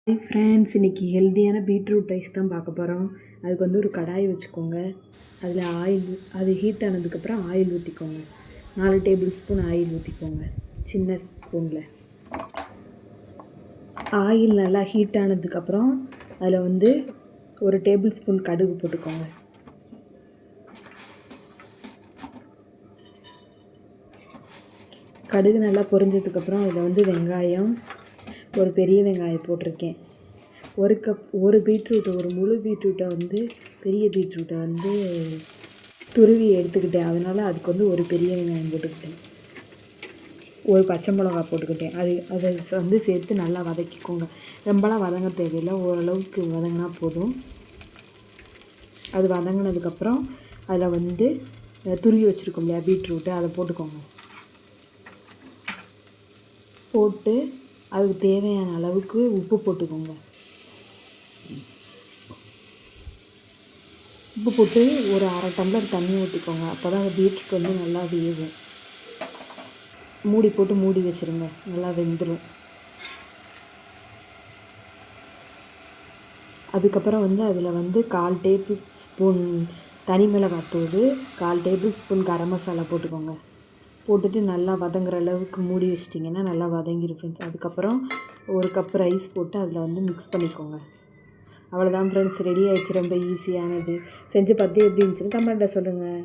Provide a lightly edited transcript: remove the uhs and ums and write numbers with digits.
Hi friends, இன்றைக்கி ஹெல்த்தியான beetroot rice தான் பார்க்க போகிறோம். அதுக்கு வந்து ஒரு கடாய் வச்சுக்கோங்க. அதில் அது ஹீட் ஆனதுக்கப்புறம் ஆயில் ஊற்றிக்கோங்க. 4 டேபிள் ஸ்பூன் ஆயில் ஊற்றிக்கோங்க, சின்ன ஸ்பூனில். ஆயில் நல்லா ஹீட் ஆனதுக்கப்புறம் அதில் வந்து ஒரு டேபிள் ஸ்பூன் கடுகு போட்டுக்கோங்க. கடுகு நல்லா பொரிஞ்சதுக்கப்புறம் அதில் வந்து வெங்காயம், ஒரு பெரிய வெங்காயம் போட்டிருக்கேன். ஒரு பீட்ரூட்டு, ஒரு முழு பீட்ரூட்டை வந்து பெரிய பீட்ரூட்டை வந்து துருவி எடுத்துக்கிட்டேன். அதனால் அதுக்கு வந்து ஒரு பெரிய வெங்காயம் போட்டுக்கிட்டேன். ஒரு பச்சை மிளகா போட்டுக்கிட்டேன். அதை வந்து சேர்த்து நல்லா வதக்கிக்கோங்க. ரொம்பலாம் வதங்க தேவையில்லை, ஓரளவுக்கு வதங்கினா போதும். அது வதங்கினதுக்கப்புறம் அதில் வந்து துருவி வச்சுருக்கோம் இல்லையா பீட்ரூட்டு, அதை போட்டுக்கோங்க. போட்டு அதுக்கு தேவையான அளவுக்கு உப்பு போட்டுக்கோங்க. உப்பு போட்டு ஒரு அரை டம்ளர் தண்ணி ஊற்றிக்கோங்க. அப்போ தான் அந்த பீட்ரூட் வந்து நல்லா வேகும். மூடி போட்டு மூடி வச்சுருங்க, நல்லா வெந்துடும். அதுக்கப்புறம் வந்து அதில் வந்து 1/4 டேபிள் ஸ்பூன் தனி மிளகாத்தூள், 1/4 டேபிள் ஸ்பூன் கரம் மசாலா போட்டுக்கோங்க. போட்டுட்டு நல்லா வதங்குற அளவுக்கு மூடி வச்சிட்டிங்கன்னா நல்லா வதங்கிடும் ஃப்ரெண்ட்ஸ். அதுக்கப்புறம் ஒரு கப் ரைஸ் போட்டு அதில் வந்து மிக்ஸ் பண்ணிக்கோங்க. அவ்வளோதான் ஃப்ரெண்ட்ஸ், ரெடி ஆகிடுச்சு. ரொம்ப ஈஸியானது. செஞ்சு பார்த்துட்டு எப்படி இருந்துச்சுன்னு கமெண்ட்டில் சொல்லுங்கள்.